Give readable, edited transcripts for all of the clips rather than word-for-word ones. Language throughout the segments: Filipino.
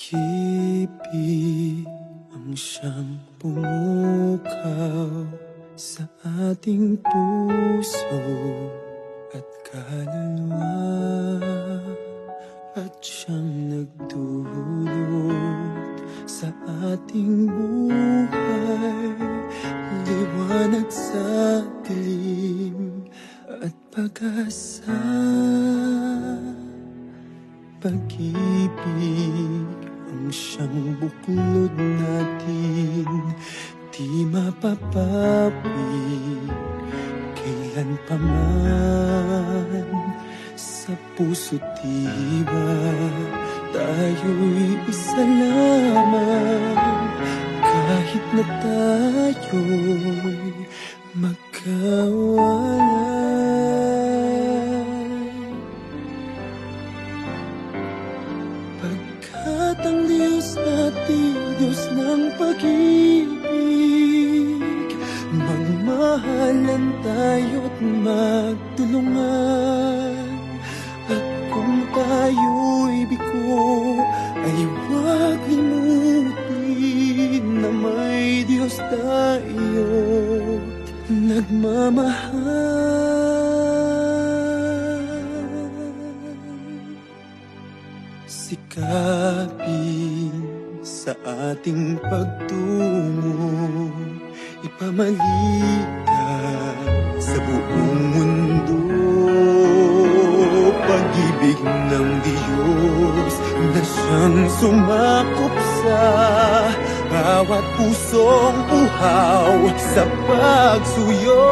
Pag-ibig ang siyang pumukaw sa ating puso at kaluluwa, at siyang nagdulot sa ating buhay, liwanag sa dilim at pag-asa. Pag-ibig ang siyang buklod natin, di mapapawi kailan pa man. Sa puso't diwa tayo'y isa lamang, kahit na tayo'y magkawalay. Pagkat ang Diyos natin, Diyos ng pag-ibig, magmahalan tayo't magtulungan. At kung tayo'y bigo, ay huwag limutin na may Diyos tayo't nagmamahal. Sikapin sa ating pagtungo, ipamalitan sa buong mundo. Pag-ibig ng Diyos na siyang sumakop sa bawat pusong uhaw sa pagsuyo.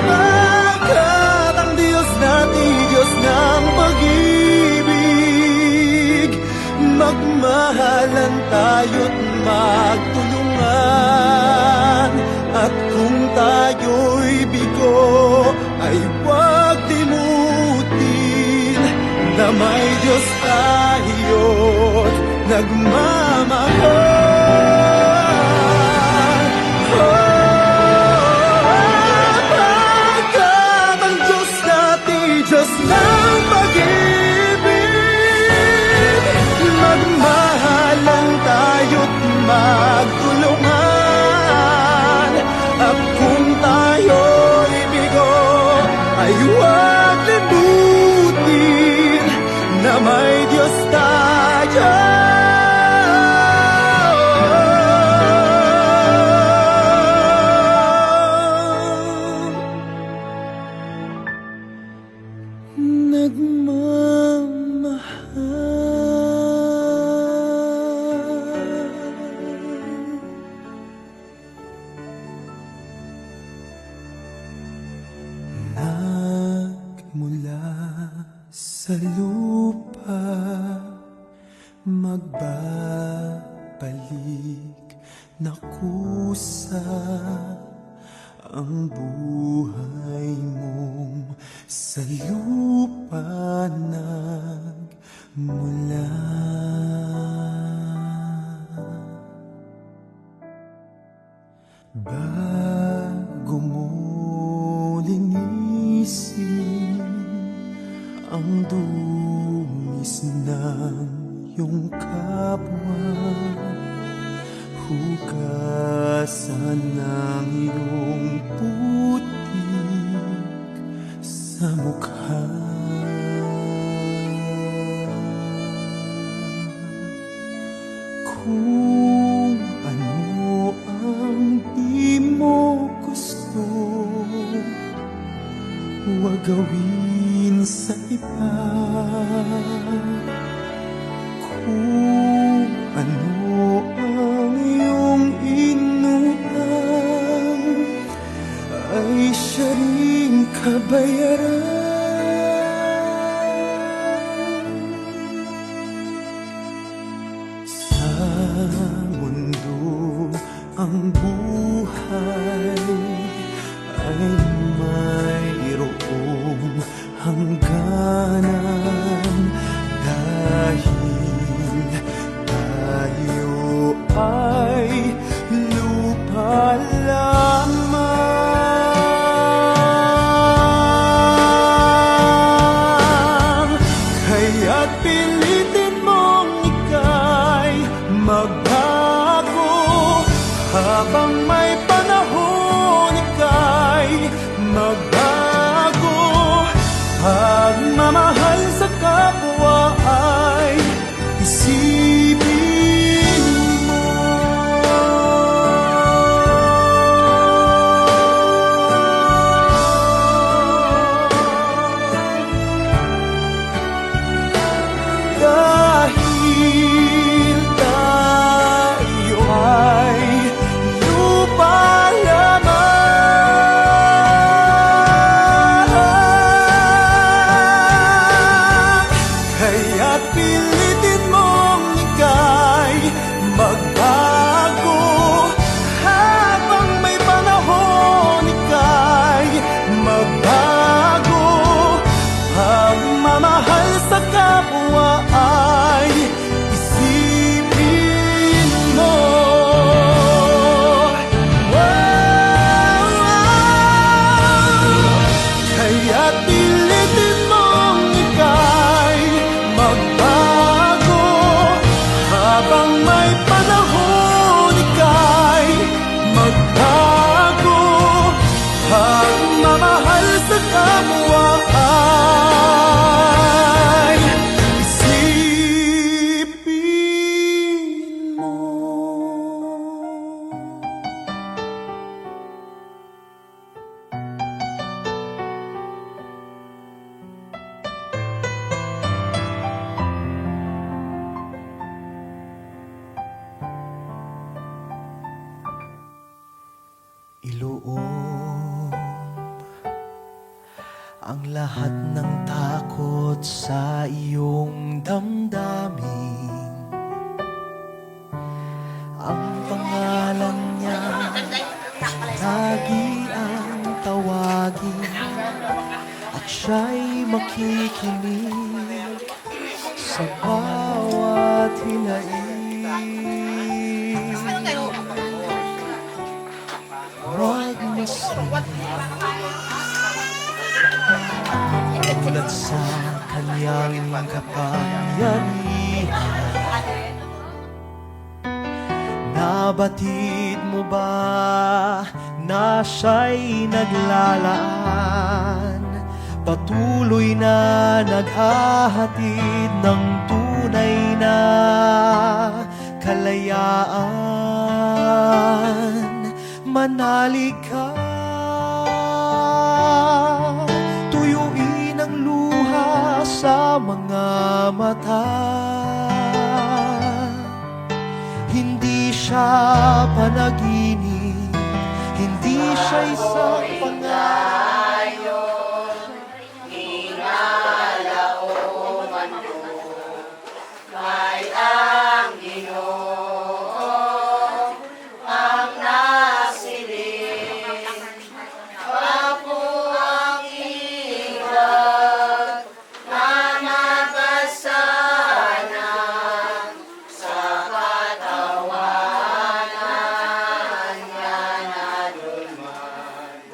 Pagkat ang Diyos natin, Diyos ng pag-ibig, magmahalan tayo't magtulungan. At kung tayo'y bigo, ay huwag limutin na may Diyos tayo't nagmamahal. Pagkat ang Diyos natin, Diyos ng pag-ibig, magmahalan tayo't magtulungan. At kung tayo'y bigo, ay huwag limutin na may Diyos tayo mula sa lupa, magbabalik na kusa ang buhay mong sa lupa nagmula. Bago mo linisin ang dungis ng iyong kapwa, hugasan ng iyong putik sa mukha. Kung ano ang di mo gusto, huwag gawin sa iba. Kung ano ang iyong inutang, ay siya ring kabayaran. Sa mundo ang buhay ay mayroong hangganan, dahil tayo ay lupa lamang. magbago habang may panahon, ika'y magbago. Pagmamahal sa kapwa ay isipin mo. Dahil tayo ay lupa lamang, kaya't pilitin mong ika'y magbago. Habang may panahon, ika'y magbago. Pagmamahal sa kapwa ay isipin mo. Kaya't pilitin mong ika'y magbago. Habang may panahon, ika'y magbago. Pagmamahal sa kapwa ay isipin mo. Iluom ang lahat ng takot sa iyong damdamin. Ang pangalan niya lagi ang tawagin, at siya'y makikinig sa bawat hilain. Huwag masigit tulad sa kanyang kapangyarihan. Nabatid mo ba na siya'y naglalaan, patuloy na naghahatid ng tunay na kalayaan? Manalig ka, tuyuin ang luha sa mga mata. Hindi siya panaginip, hindi siya isang pangayo. Hinalaoman ko kay ang Ginoo ang nasiling. Ako ang iwag na nagkasanan sa katawanan niya na dulman.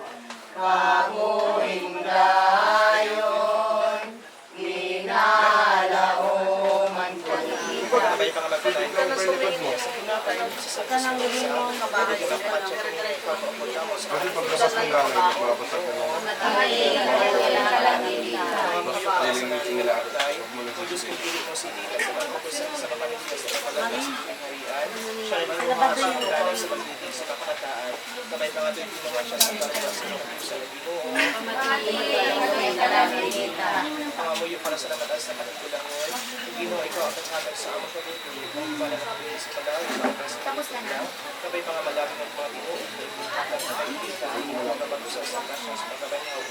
Pamuing dayon, inalaoman ko niya. Kanang gawin mo, kabahay sa kanang Kasi paglabas ng galing, maglabas sa kanila. Daily meeting nila. Huwag mo lang sasabihin. Pangamuyo para sa lamataas na panagkulangon. Ginoo, ikaw ang kathatag sa among pagkukulit. Para sa pagkulit sa pagkakulit. Tapos na na. Kabay mga malapit ng mga Ginoo. At sa kaibita, mga kabato sa isang kasya sa pagkabanyaw.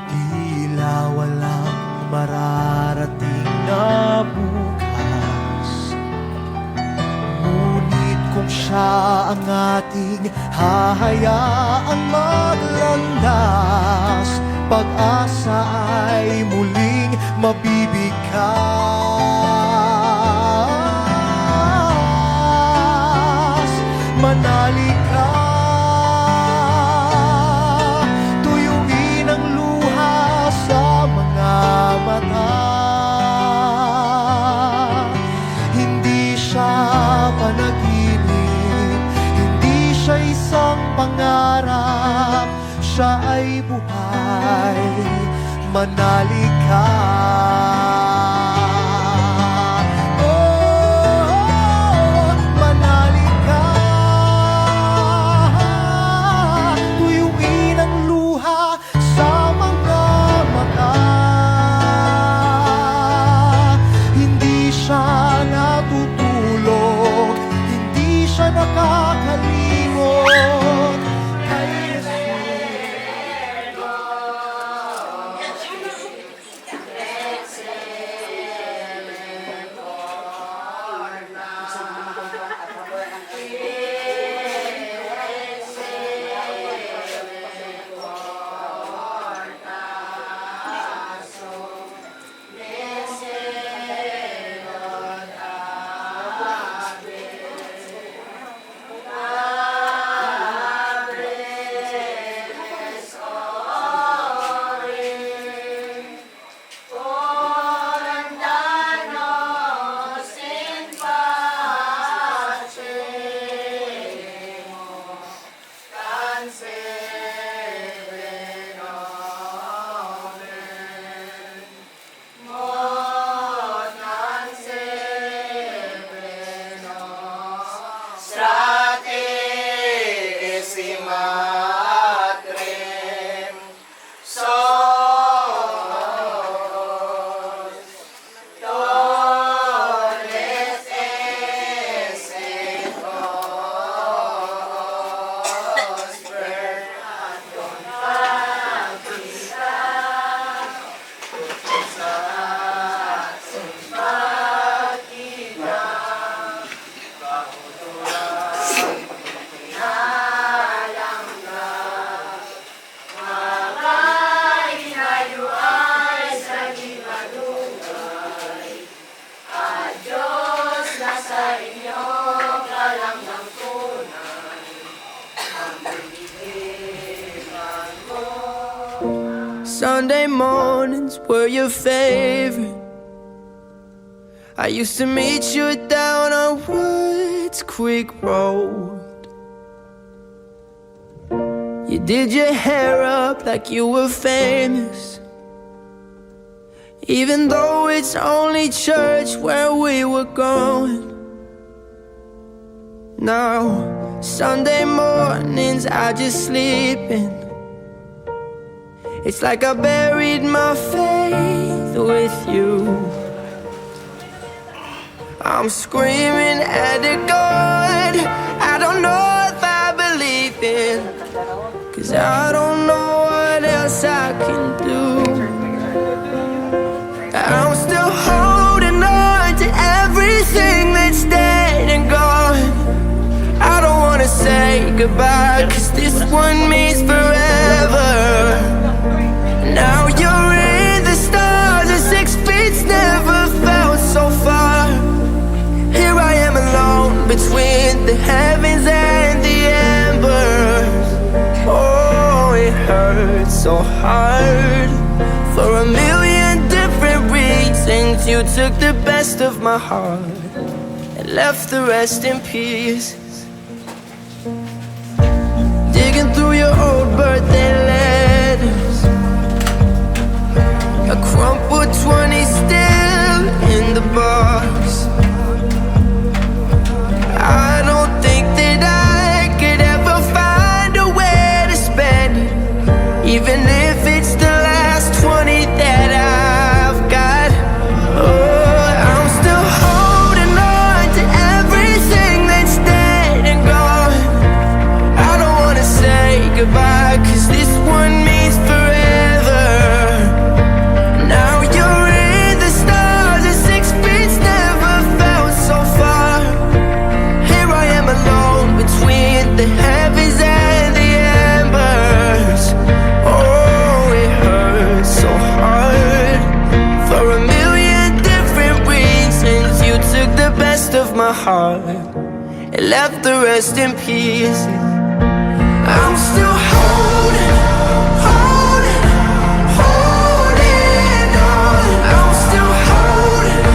Tila walang mararating na bukas, ngunit kung siya ang ating hahayaang maglandas, pag-asa ay muling mabibigkas. Manalig ka, tuyuin ang luha sa mga mata. siya ay buhay, manalig ka. Oh, manalig ka. Tuyuin ang luha sa mga mata. Hindi siya natutulog, hindi siya nakakalimot kay Sunday mornings were your favorite. I used to meet you down on Woods Creek Road. You did your hair up like you were famous, even though it's only church where we were going. Now, Sunday mornings I just sleep in. It's like I buried my faith with you. I'm screaming at the God I don't know if I believe in, 'cause I don't know what else I can do. I'm still holding on to everything that's dead and gone. I don't wanna say goodbye, 'cause this one means forever. Now you're in the stars and 6 feet never felt so far. Here I am alone between the heavens and the embers. Oh, it hurts so hard. For a million different reasons, you took the best of my heart and left the rest in pieces. Digging through your old birthday letters, a crumpled 20 still in the box. I don't think that I could ever find a way to spend it, even if it's the last 20 that I've got. Oh, I'm still holding on to everything that's dead and gone. I don't wanna say goodbye, 'cause this one means forever. Now you're in the stars and 6 feet never felt so far. Here I am alone between the heavens and the embers. Oh, it hurts so hard. For a million different reasons, you took the best of my heart and left the rest in pieces. I'm still holding on. I'm still holding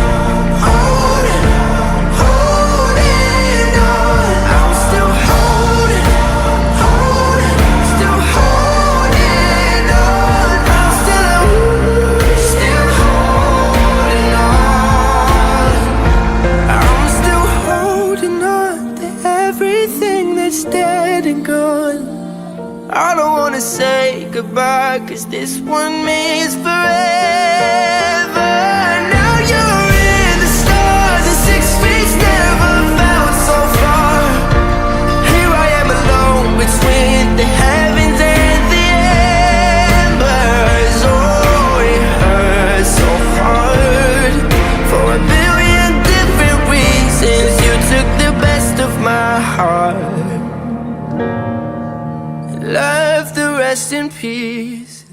on. I'm still holding, still holding goodbye, 'cause this one means forever. Now you're in the stars and 6 feet never felt so far. Here I am alone between the heavens and the embers. Oh, it hurts so hard. For a billion different reasons, you took the best of my heart, left the rest in peace.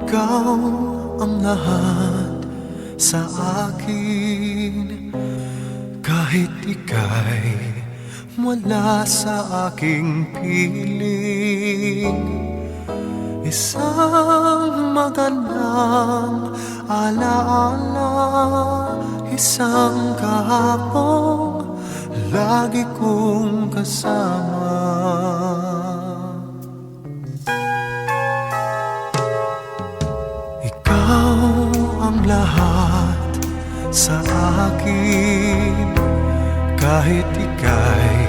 Ikaw ang lahat sa akin, kahit ika'y wala sa aking piling. Isang magandang alaala, isang kahapong lagi kong kasama. Ikaw ang lahat sa akin, kahit ika'y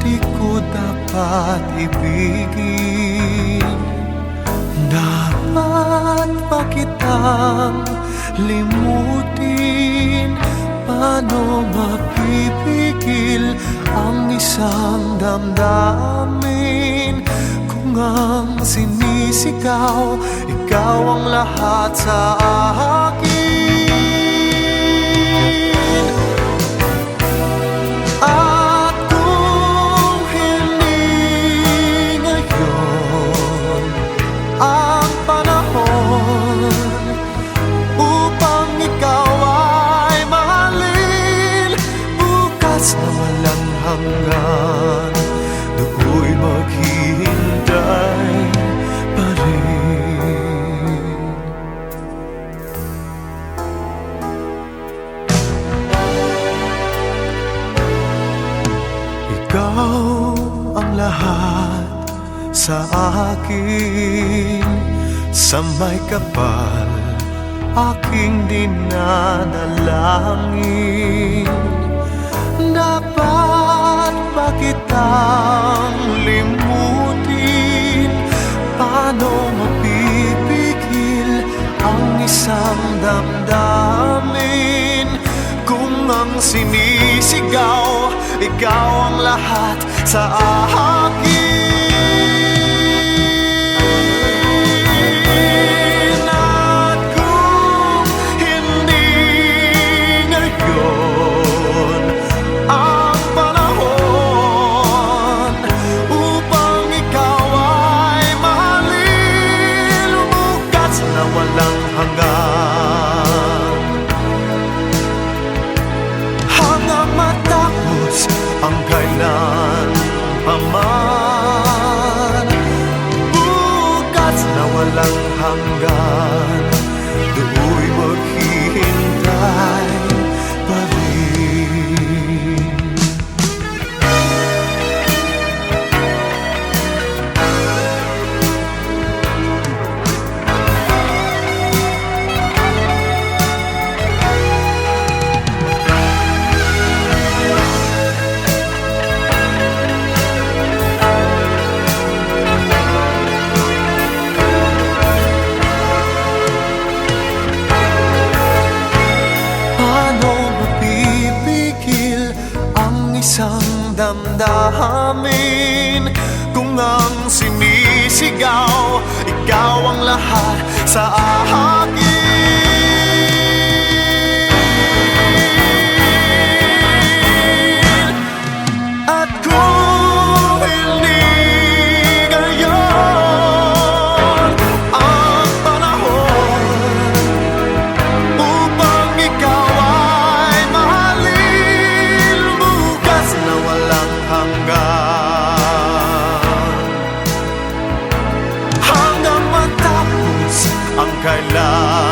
di ko dapat ibigin. Dapat pa kitang limutin, paano mapipigil ang isang damdamin? Kung ang sinisigaw, ikaw ang lahat sa akin. At kung hindi ngayon ang panahon upang ikaw ay mahalin, bukas na walang hanggan, do'y maghihintay pa rin. Ikaw ang lahat sa akin, sa may kapal aking dinadalangin. Dapat ba kitang limutin? Paano mapipigil ang isang damdamin? Kung ang sinisigaw, ikaw ang lahat sa akin. At kung hindi ngayon ang panahon upang ikaw ay mahalin, bukas na walang hanggan, hanggang matapos ang kailan paman. Bukas na walang hanggan, do'y maghihintay pa rin. Isang damdamin, kung ang sinisigaw, ikaw ang lahat sa akin. At kung hindi ngayon ang panahon upang ikaw ay mahalin, bukas na walang hanggan, hanggang matapos ang kailan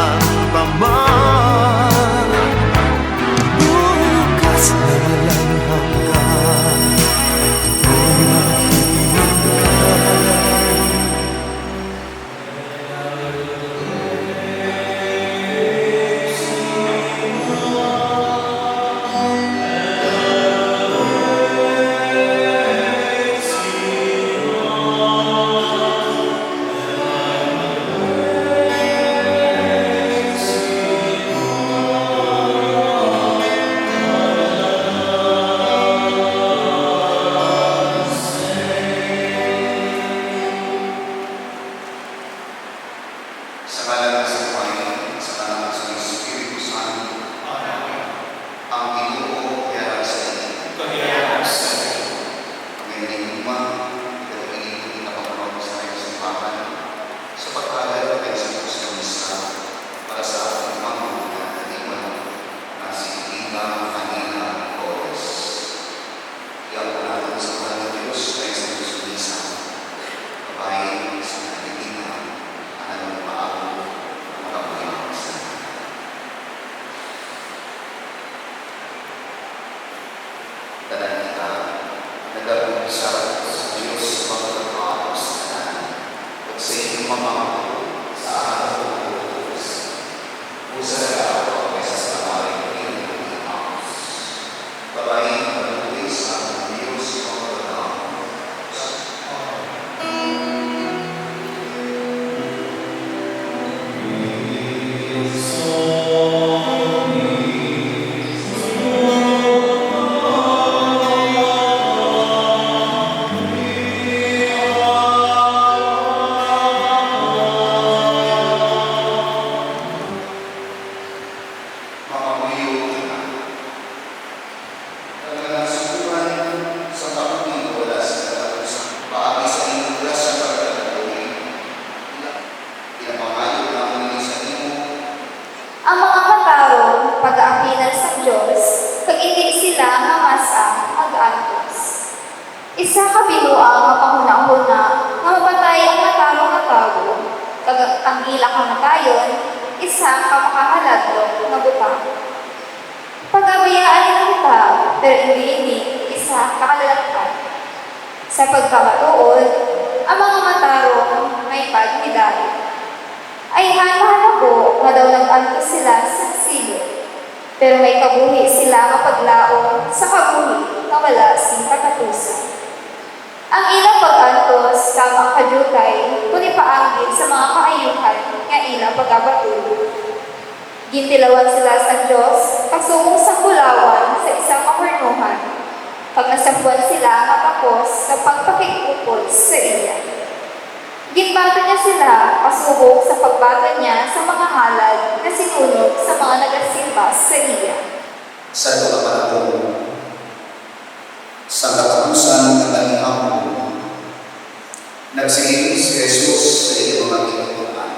Kananita, nagabong sa Diyos mga kapatid na at sa inyong mga sa araw ng Diyos. Pusa na ako kaysa sa kamaring pinag-iwas. Babayin ang Diyos ang Diyos mga kapatid. Ang mga matarong pag-aapinan sa Diyos, kag hindi sila mamasa mag-antos. Isa ka binuang nga panghuna-huna, nga mapatay ang matarong nga tao, kag ang ilang kamatayon, isa ka makahaladlok nga butang. Pag-abayaan nila kita, pero hindi isa kakalalagkan. Sa pagkamatuod, ang mga matarong may pagmidali. Ay hanahanago nga daw nag-antos sila sa silid, pero may kabuhi sila nga paglaom sa kabuhi nga wala sing kakatusan. Ang ilang pag-antos kamang kadutay kung ipaanggit sa mga kaayuhan nga ilang pag-abatulog. Gintilawan sila sa Diyos, kasumong sa kulawan sa isang kahornuhan, pag nasapuan sila nga tapos sa pagpakikupod sa iya. Ginbato niya sila, pasubok sa pagbato niya sa mga halad na sinunog sa mga nagasimba sa iya. Sa mga panahon, sa katapusan ng kanyang amo, nagsilid si Jesus sa iyong mga kinukuhan.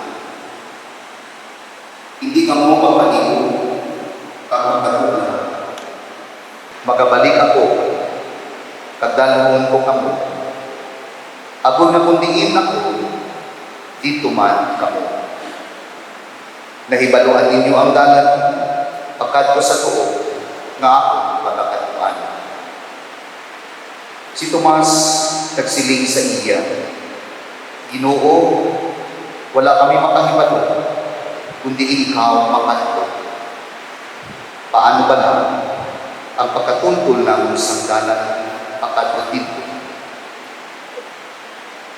Hindi ka mo papaligo, kakagkaroon na. Magabalik ako, kadalhon ko kamo. Ako na kundingin ako, dito man kamo. Nahibaluan ninyo ang dalan, pagkat ko sa tuo, nga ako magkakatuan. Si Tomas nagsiling sa iya, Ginoo, wala kami makahibalo, kundi ikaw makanto. Paano ba na ang pagkatuntol ng sanggalan pagkat dito?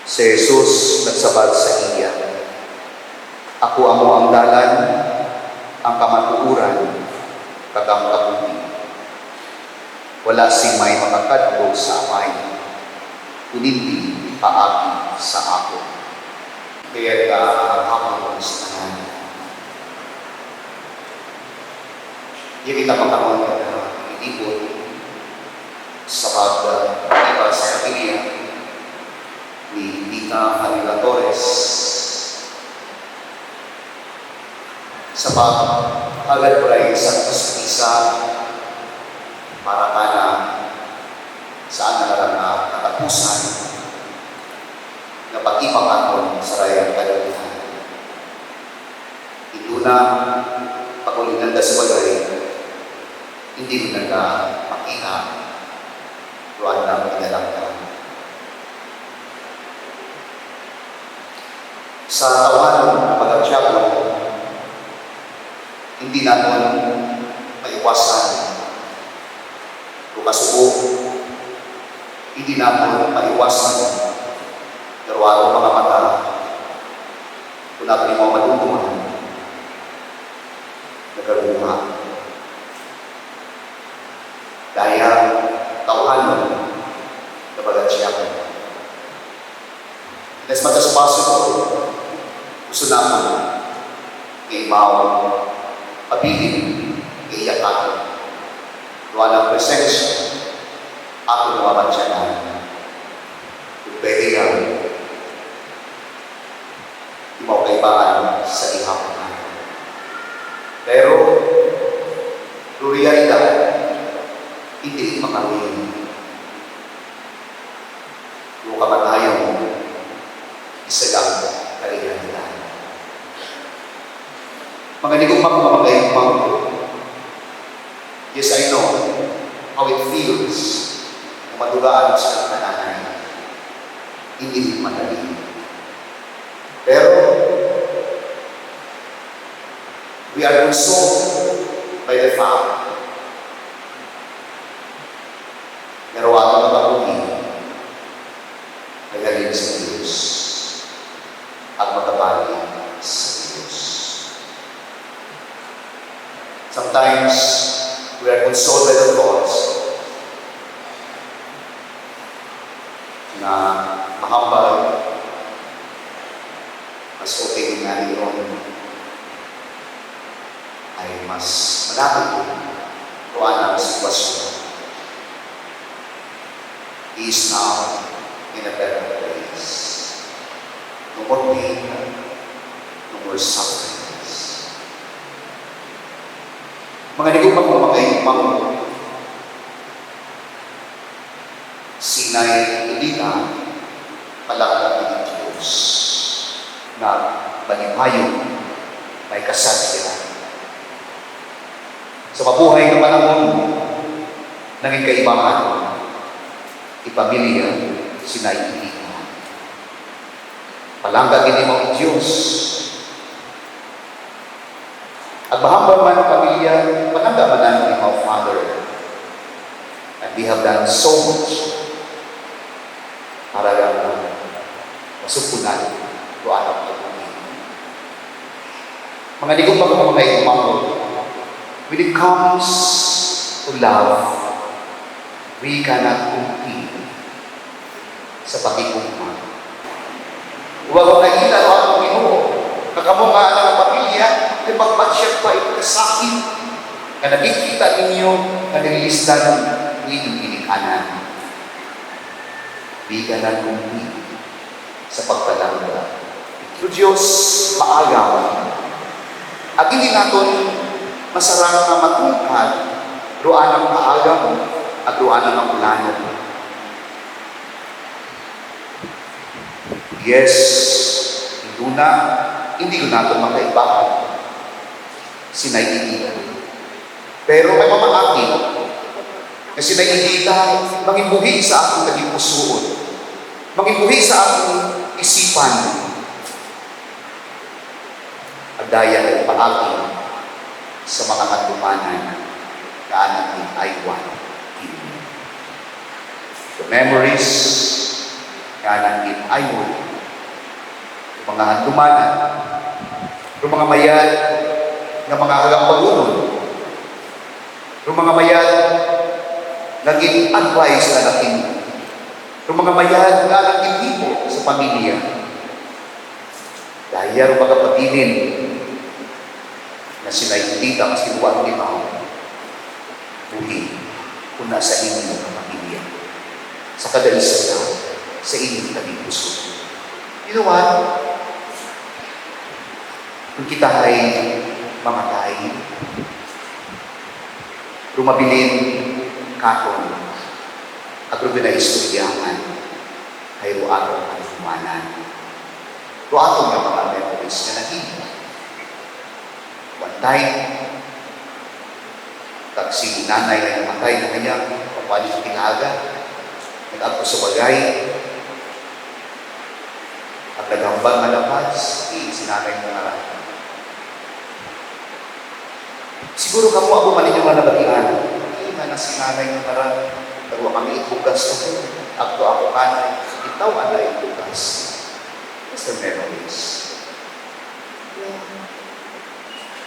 Si Jesus nagsabat sa iya, ako amo ang dalan, ang kamatuuran, kagang kabuhi. Wala si may makakadlo sa amay, kundi paagi sa ako. Kaya hamon sa tanan. Hindi kita makaroon na itipon sa pag-iba sa pamilya ni Tita Hanila Torres sa pag-agad ko rin sa isa para ka na saan na lang na katapusan na pag-ipangaton sa rayang kaluluhan. Ito na pag-ulinan na sa bagay, hindi mo nagka-makina, tuwan na pinalang ka. Sa tawanan ng pag-atyapon, hindi natin maiwasan. Kung kasubok, hindi natin maiwasan. Pero ang mga mata, kung natin mo matutungan, nagkaruha. Dahil tawanan ng pag-atyapon. As much as possible, gusto naman imaw pabiling iyakan. Walang presensya ako naman siya na pwede lang imaw kaibaan sa ihapan. Pero realidad hindi makawin. Yung kamatayan isa lang realidad. Mga hindi kong magpapagayang pangko. Yes, I know how it feels madugaan sa kananay. Hindi madali. Pero, we are consoled by the fact na rawatan ng pag-uwi ay galing sa Diyos at magabali sa Diyos. Sometimes, we are consoled by the thoughts na mahambal, mas okay nga yun ay mas malapit kung anong sitwasyon. He is now in a better place. No more pain, no more sufferings. Mga naging pagmamakaipang Sinay Elita, palakad ng Diyos na balimayo may kasabihan. Sa mabuhay ng panahon, naging kaibahan, ipamilya Sinay Elita. Palangga din mo Diyos. At mahambal man ang pamilya, palangga man ang mga Father. And we have done so much para lang masupunan o anak ng mga di ko pa kung mga itumako. When it comes to love, we cannot compete sa pakikuma. Huwag ang nagila o ang Panginoon. Nakamunga ng pamilya, ay magpatsyag pa ito sa akin na nakikita ninyo na nilistan ng inyong inikanan. Di ka na compete sa pagpalangga. Ito Diyos maagaw. At hindi natin masarang na matungkad ruan ang paagaw at ruan ang plano. Yes, hindi ko natin makaibahan. Sinay Elita. Pero may mamaakin na Sinay Elita mangibuhi sa aking naging pusoon. Mangibuhi sa aking isipan. At daya ay paagi sa mga katumanan na anak ni Iwan. The memories na anak ni Iwan. Yung mga handumanan, yung mga mayad na mga halang pag-unod, yung mga mayad naging advice na natin, yung mga mayad na naging hipo sa pamilya. Dahil yung mga kapatinin na Sinay Elita kasi huwag ni Mao, buhi kung nasa inyong pamilya, sa kadalisan sa inyong tabing puso. You know what? Kung kita ay mamatay, rumabilin katon at rubinaistoryahan ay ruatong at humanan. Ruatong ng mga memories na naging. One time, si nanay ay namatay na kanya, papalit ng tinaga, nag-agpo sa bagay, at nagambang malapas, si nanay na naran. Siguro kamo ako man inyong nabatian. Hindi man si nanay ng naran. Pero kami itugas na po. Akto ako kanay. Itaw anay itugas. That's the memories.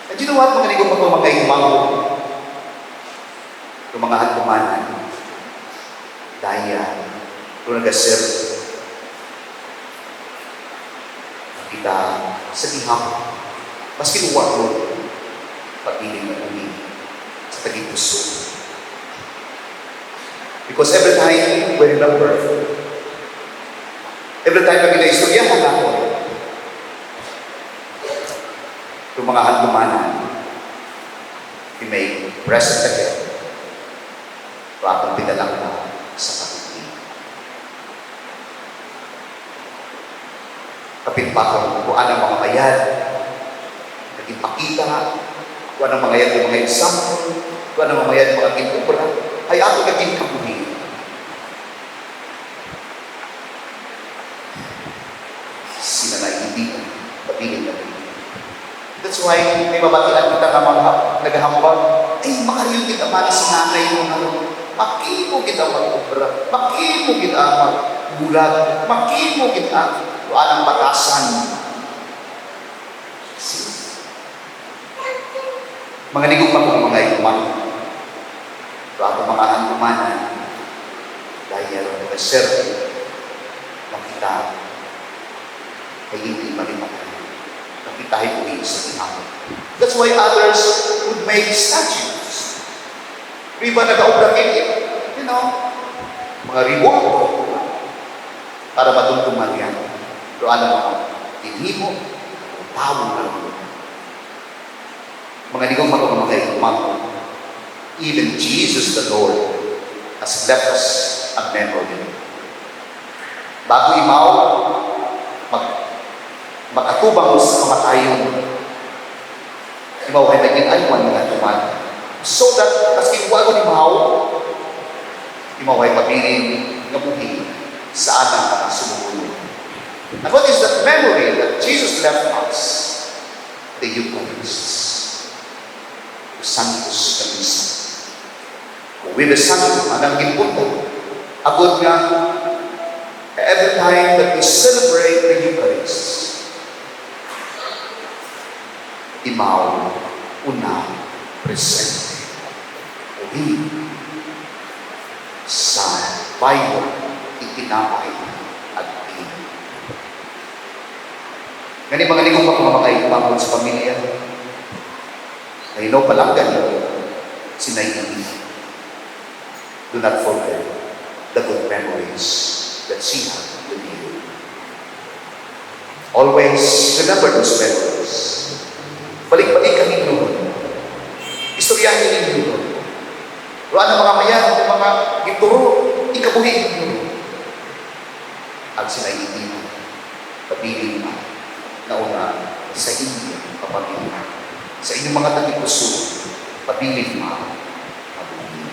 And you know what? Mga nigong ako mga imang yung mga hantumanan. Daya. Kung nag-serve. Kita sa liham. Mas kinuwa mo. Pag-iling na umi sa taging puso. Because every time we remember, every time kami na-istoryahan ako, yung mga handumanan, we may present again, rapang pinalang na sa kapitid. Kapit pa kung anong mga bayan, naging pakita, kung anong mga yan yung mga example, kung anong mga yan yung mga kinubra, ay ako naging kabuhi. Pinagbabatian kita ng mga naghahambal. Ay, makariyon kita mali si nanay mo na makimo kita mag-obra, makimo kita magbulag, makimo kita ang batasan. Mga ligong mga ikuman, ato mga handumanan, dahil nag-serve, makita, ay hindi malimatay. Nakita ay uwi sa ginamit. That's why others would make statues. Riba nag-aubra kayo, mga reward para madumduman yan. Pero ano mo, hindi mo, tawag lang mo. Mga ligong mga even Jesus the Lord has left us a memory. Bago imaw, makatubang sa kamatayon, imaw ay naging aywan nga tuman. So that, kasi iwago ni Mahaw, imaw ay pabiling ngabuhi sa anang sumusunod. And what is that memory that Jesus left us? The Eucharist. The Santos na Misa. Kung with the Santo, anang impunto, agod nga, every time that we celebrate the Eucharist, imaw, una, presente, uwi, sa Bible, itinapay at pin. Ganyan mga ligong mga pangod sa pamilya, ay no palang ganyan, sinayini. Do not forget the good memories that she had with you. Always remember those memories. Balik-balik kami doon. Istoryahin ninyo doon. Ruan ang mga mayan, ang mga gituro, ikabuhin ninyo. At sinayini mo, pabiling mo, na una sa inyong kapamilya, sa inyong mga tagipuso, pabiling mo, mabuhin.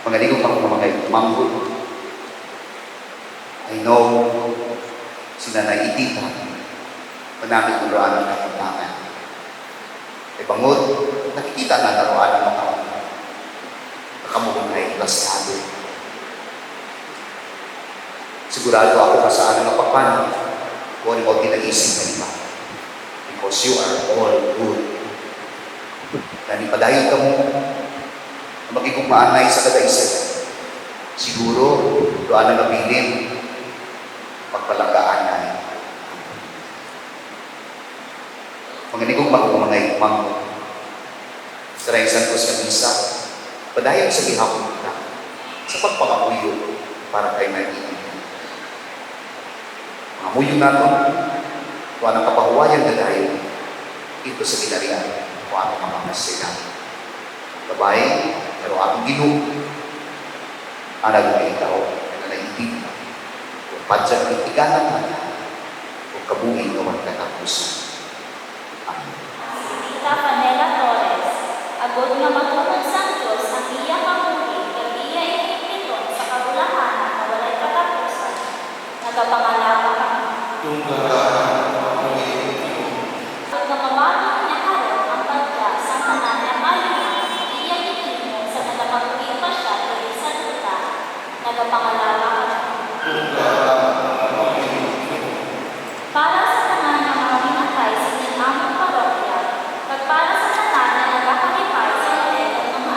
Mga ligong mga manggol, I know, sinanay itita, manamit ng roan ng kapuntangan. E bangod, nakikita na naroan ng mga nakamuhunay, plasado. Sigurado ako na sa anong napapan, kung ano mo tinaisip na iba. Because you are all good. Nanipadayon ka mo, magiging maanay sa kadaisan. Siguro, doon na nabilin, pagpalagaan na. Mga nigong mga imang sa Rayang Santos na Misa, padayon sa gihapon na sa pagpangamuyo para kay nagiging. Mga muyo natin, kung anong kapahuwayan na dahil ito sa ginarian, kung anong mga masila. Babay, pero atong ginoo, anag na ikaw, na naiintin, kung padya ng itiganan na, kung kabuhin o magkatapusan. Amen. Tita Panela Torres, agod nga magtuman sa Diyos ang iya pamuli, ang iya ipipiton sa kabulahan na walay katapusan. Nagapangalaman ka. At namamatang niya harap ang pagka sa tanan na mayon, iya itimo sa nagapagpili pa siya tuloy sa luta. Nagapangalaman ka. Para sa tanan na mga minatay sa inamang parokya, at para sa tanan na nagkakalipay sa ilan ng mga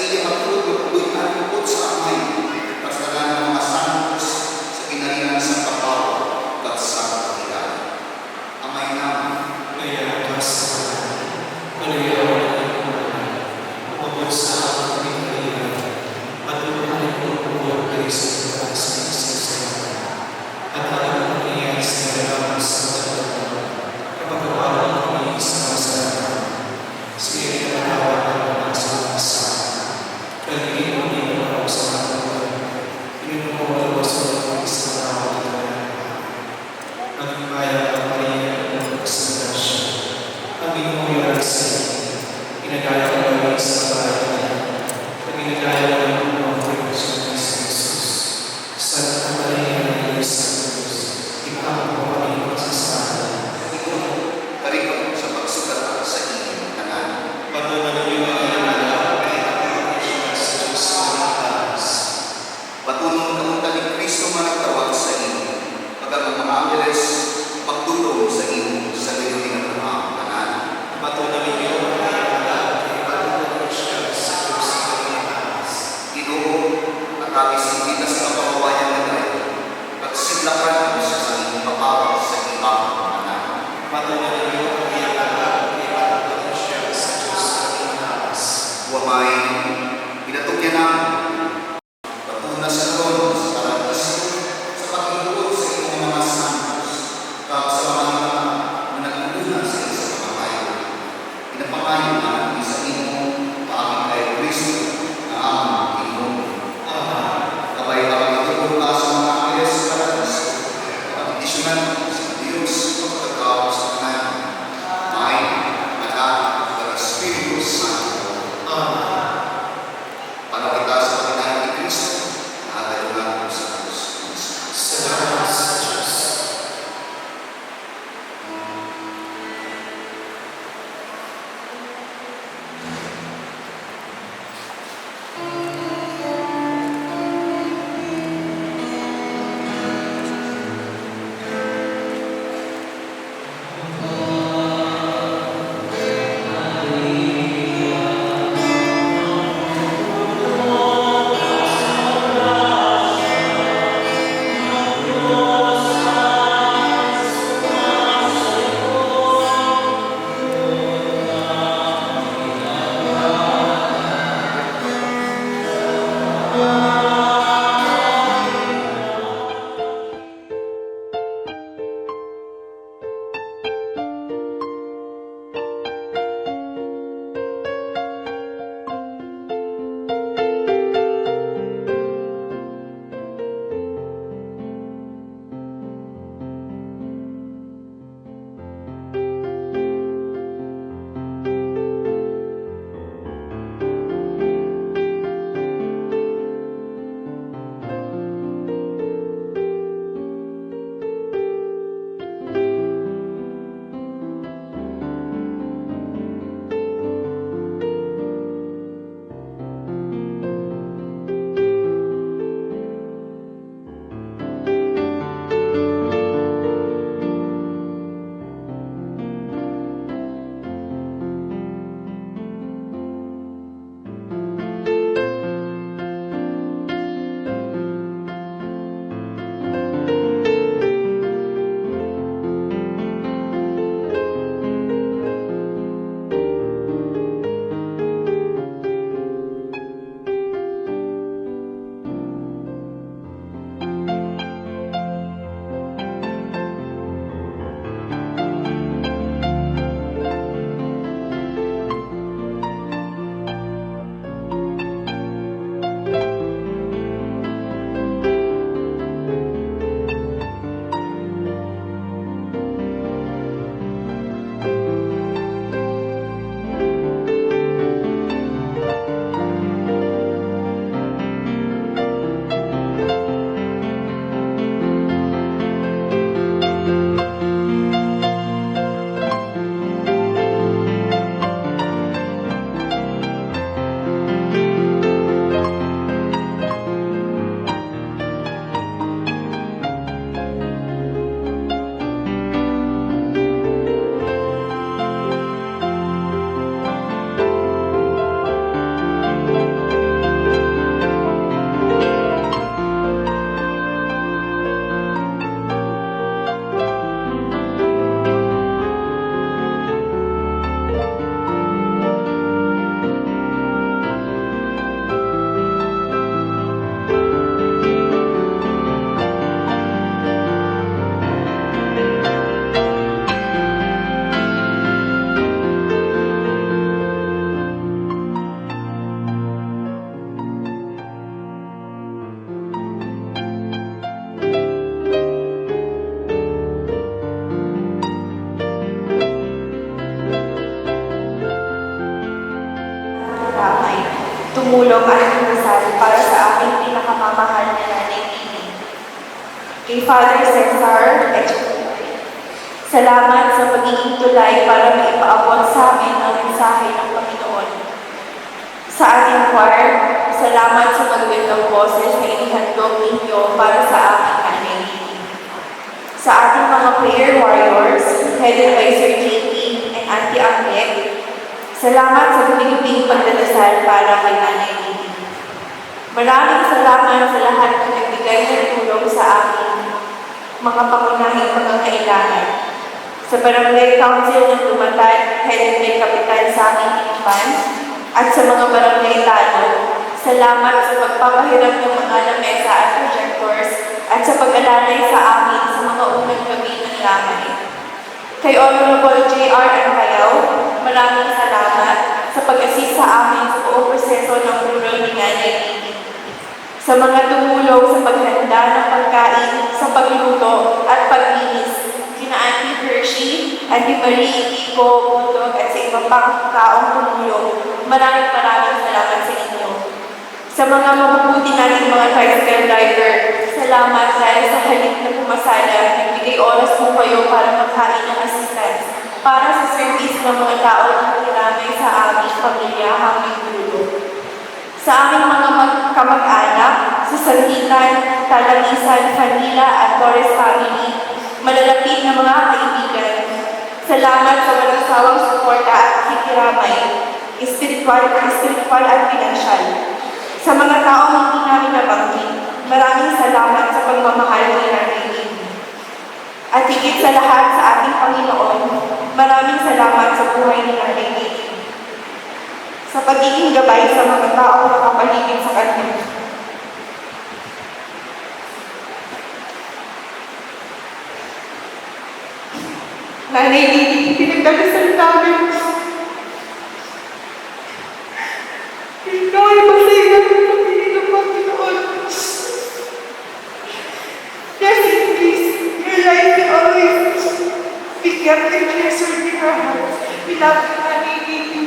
iyang matulog, at lupot sa amay, pagkalan ng mga santos sa kinarinan sa kapaw at sa kapilan. Amay namin, Kaya Diyos sa kaliyaw na umabot sa aking kaliyaw, patuloy ko po ay sa taas ng isang at alam ko niya sa dalam sa dalam kapag alam ko niya sa masarap siya na nawalan ng sa kaliyaw niya ako sa dalam inunuwa sa dalam sa dalam maging maya ang Maria sa Dasya. Ang inuulan sa inagaya ko lang sa bahay. Ang inagaya ko lang ang mga sa Jesus. Sa Maria ng Diyos, ikaw ang pamilya sa sana. karikot sa pagsukat sa inyong tanan. Patunan niyo ang inagaya kay ang sa Diyos sa taas. Patunon kamunta ni Kristo managtawag sa inyo, pagkat ang mga angeles magdulong sa inyo sa gayon ng mga tanan. Patunan niyo ang inagaya kay ang siya sa Diyos sa taas. Ginoo, nakakisimbita sa kapawayan na tayo, at sidlakan sa inyong papawa sa ibang tanan. Patunan niyo ang inagaya kay ang siya sa Diyos sa taas. Wamay, pinatukyan namin, patunas sa loob sa paradiso, sa pagluod sa inyong mga santos, kag sa mga na nagmumuna sa isang pamamayo. Pinapangayo namin sa inyo, paaming kay Kristo, na aming Panginoon. Kabay ang itutulong ka sa mga angeles sa paradiso, pag-indisyonan sa Diyos, pagkatao sa kanan, may, anak, at Espiritu Santo. Panakita sa tumulong at kumasal para sa aming pinakamamahal na nanay Lily. Kay Father Cesar Echenique, salamat sa pagiging tulay para maipaabot sa amin ang mensahe ng Panginoon. Sa ating choir, salamat sa magagandang boses na inihandog ninyo para sa aming nanay Lily. Sa ating mga prayer warriors, headed by Sir JP and Auntie Anglet, salamat sa tuwing-tuwing pagdadasal para kay Nanay Lily. Maraming salamat sa lahat ng nagbigay ng tulong sa amin, mga pangunahing pangangailangan. Sa Barangay Council ng Dumatad, headed by Kapitan Sami Timpan, at sa mga barangay talo, salamat sa pagpapahiram ng mga lamesa at projectors at sa pag-alalay sa amin sa mga unang gabi ng lamay. Kay Honorable J.R. Ancayaw, maraming salamat sa pag-assist sa amin sa buong proseso ng rural ni Nanay Lily. Sa mga tumulong sa paghanda ng pagkain, sa pagluto at paglinis, kina Auntie Hershey, Auntie Marie, Kiko, Budog at sa ibang pang taong tumulong, maraming salamat sa inyo. Sa mga mabubuti nating mga tricycle driver, salamat dahil sa halip na pumasada, nagbigay oras po kayo para maghain ng assistance para sa service ng mga tao na nakiramay sa aming pamilya hanggang dulo. Sa aming mga kamag-anak, sa Sangitan, Talangisan, Manila at Torres family, malalapit na mga kaibigan, salamat sa walang sawang suporta at kikiramay, spiritual at pinansyal. Sa mga taong hindi namin nabanggit, maraming salamat sa pagmamahal ni Nanay Lily. At higit sa lahat sa ating Panginoon, maraming salamat sa buhay ni Nanay Lily. Sa pagiging gabay sa mga taong nakapaligid sa kanya. Nanay Lily, pinagdadasal namin. Ikaw ay masaya ng pagiging ng Panginoon. Yes, please, your life will always be kept and treasured in our hearts. We love you, Nanay Lily.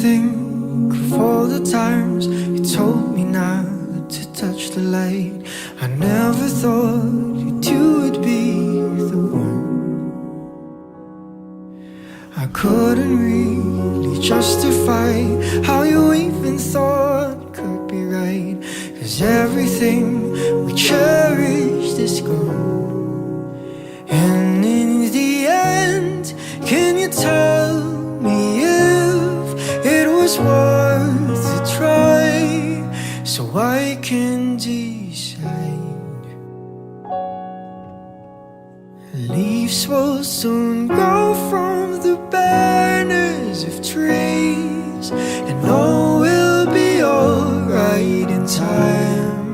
think of all the times you told me not to touch the light. I never thought you would be the one. I couldn't really justify how you even thought could be right, 'cause everything we cherished is gone. And in the end, can you tell me if it was worth a try, so I can decide? Leaves will soon grow from the banners of trees, and all will be alright in time.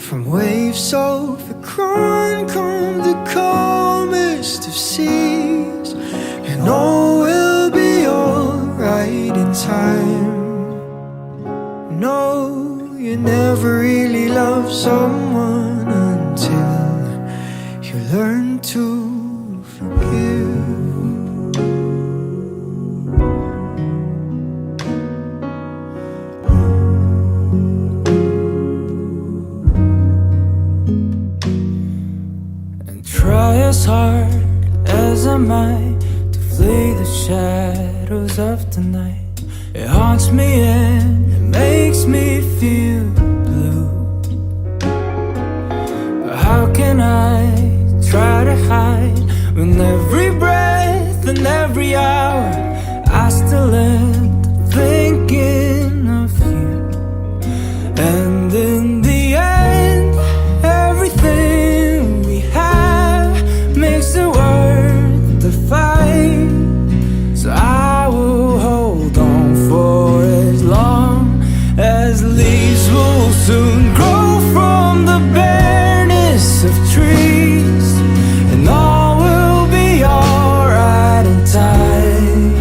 From waves overgrown come the calmest of seas, and all will be alright in time. No, you never really love someone until you learn to forgive. And try as hard as I might to flee the shadows of the night. It haunts me and it makes me feel blue. But how can I try to hide when every breath and every hour I still end up thinking of you? And in the end, everything we have makes it worth the fight. So I will hold on for as long as leaves will soon grow from the bareness of trees, and all will be alright in time.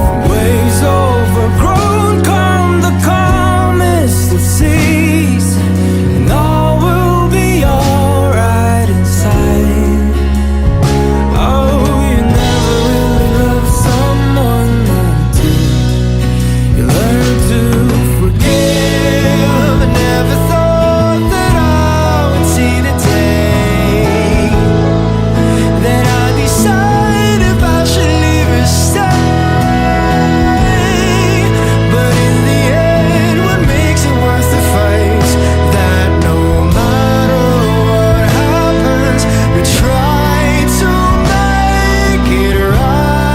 From waves overgrown come the calmest of seas, and all will be alright inside. Oh, you never really love someone until you learn to forgive. I never thought that I would see the day that I decide if I should leave or stay. But in the end, what makes it worth the fight is that no matter what happens, we try to make it right.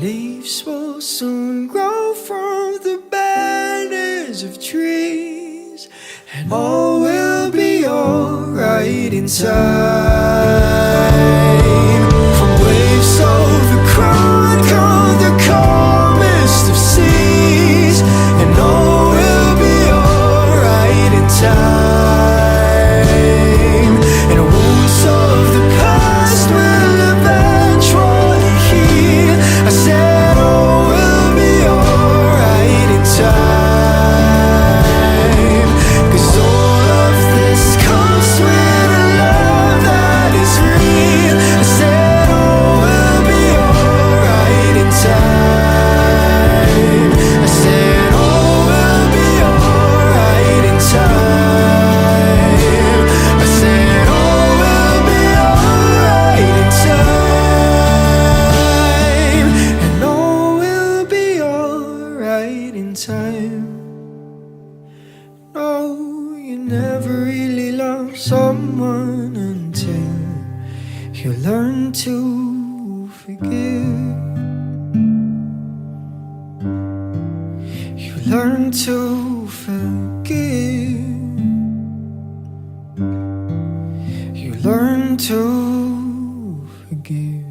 Leaves will soon grow from the banners of trees, and all will be alright in time. From waves overgrown come the calmest of seas, and all will be alright in time. And wounds of the past will eventually heal. I said all will be alright in time, 'cause all of this comes with a love that is real. I said all will be alright in time. I said all will be alright in time. I said all will be alright in time. And all will be alright in time. No, you never really love someone until you learn to forgive. You learn to forgive. You learn to forgive.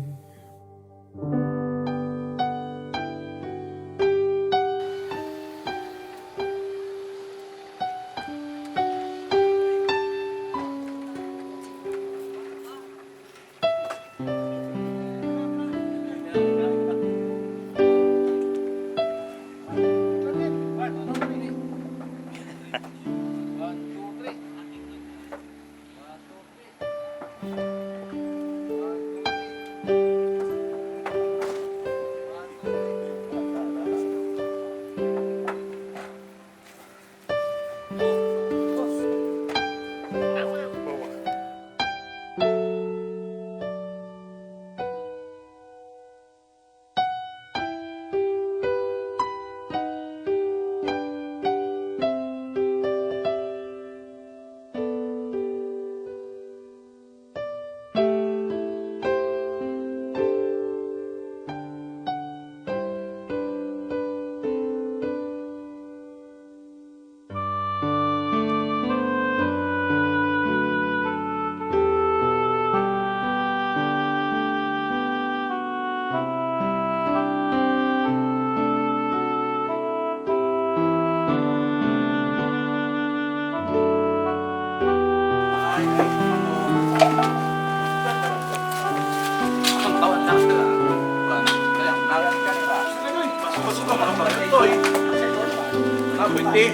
Hindi.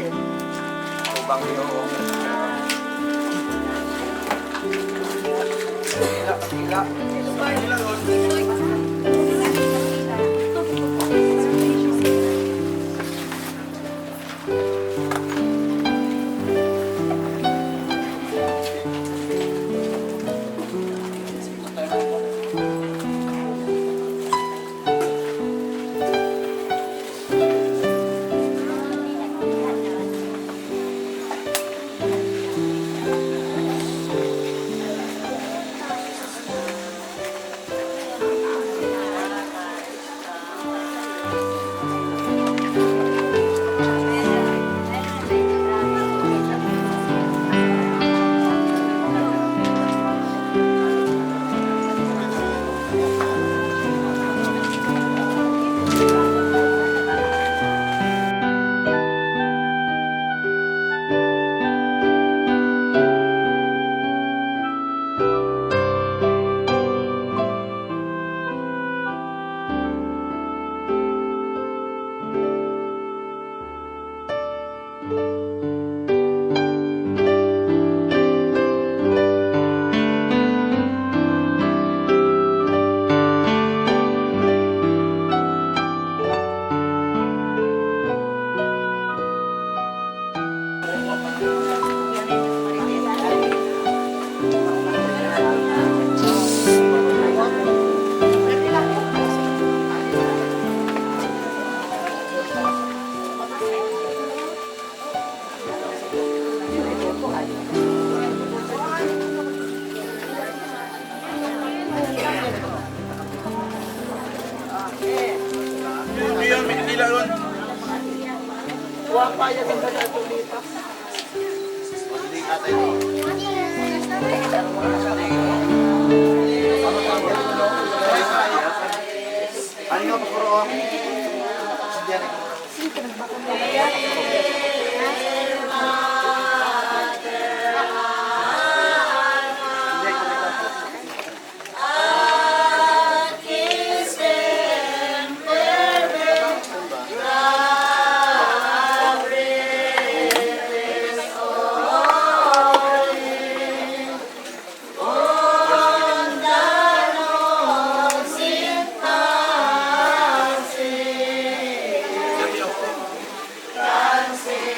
Ubang yun. Hindi yan, may nila ron. Ano nga po bro? Dancing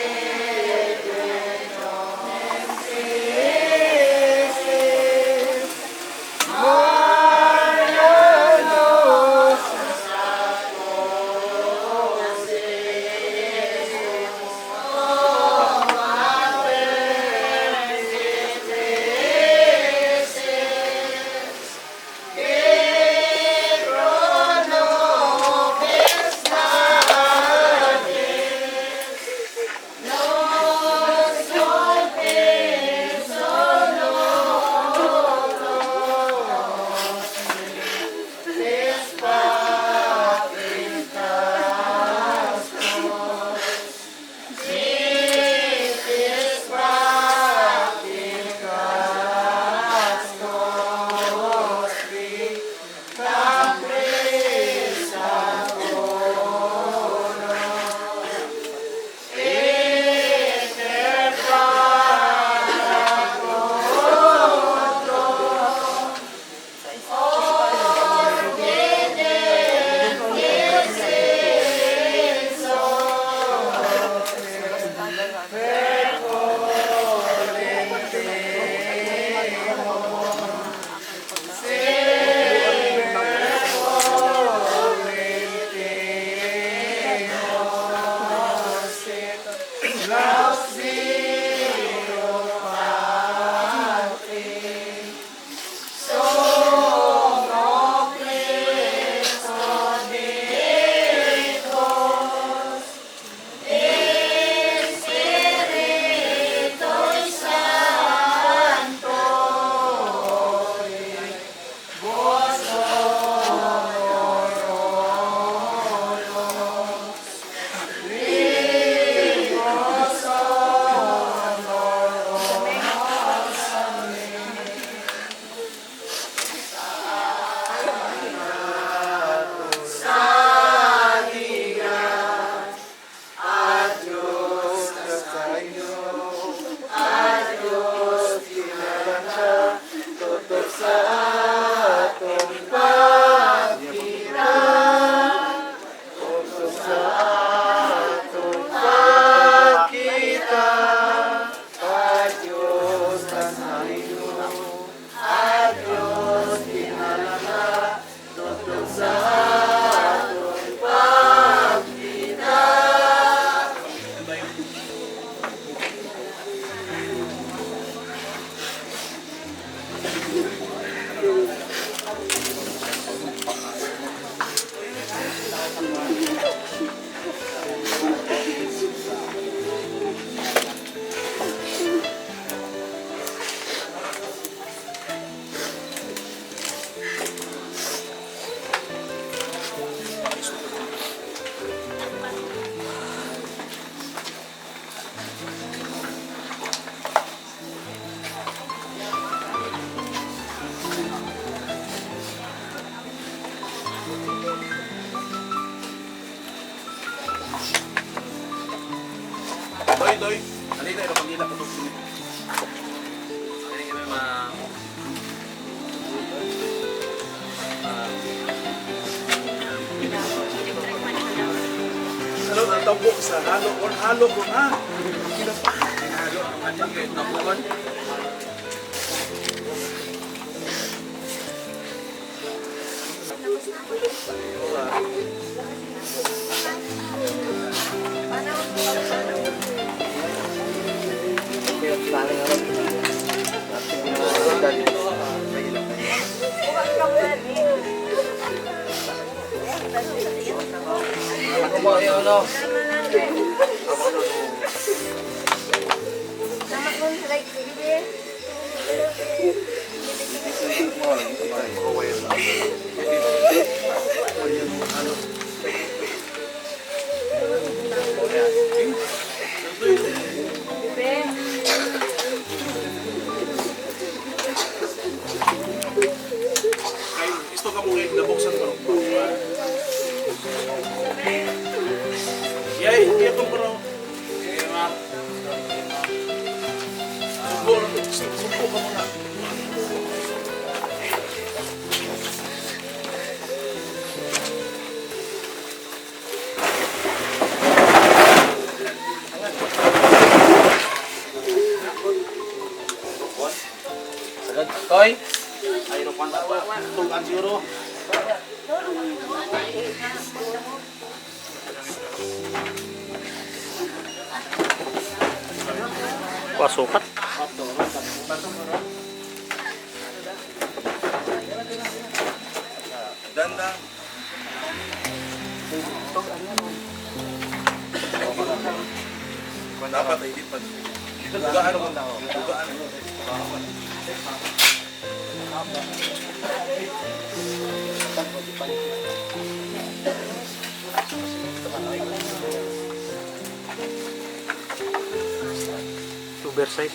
Toy. Halika, ito pag nila patugtog. Ano ang tabok sa halo ko ha? Kinapa. Halo ang ating kahit nabukan. Gusto ka mong nabuksan ko. Yay, hindi itong parang. Sumpo ka muna. Toy! Ayun ang pantawa. Tulad siguro. Pasukat. Dandang. Dapat ay di pa. Dugaan mo. Dugaan mo. Oversize.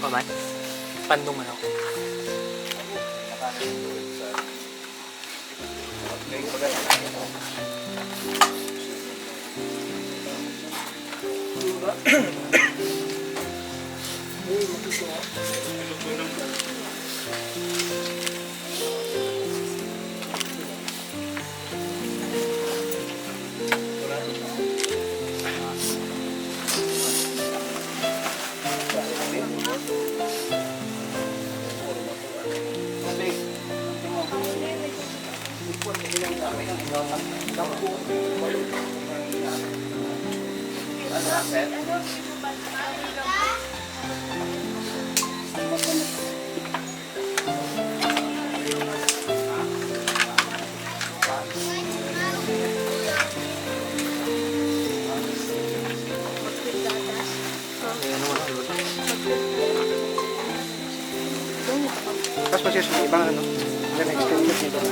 Pamay? Pandong man ako. Tapos masya sa ibang ano, then extend it nito na.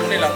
Ano lang.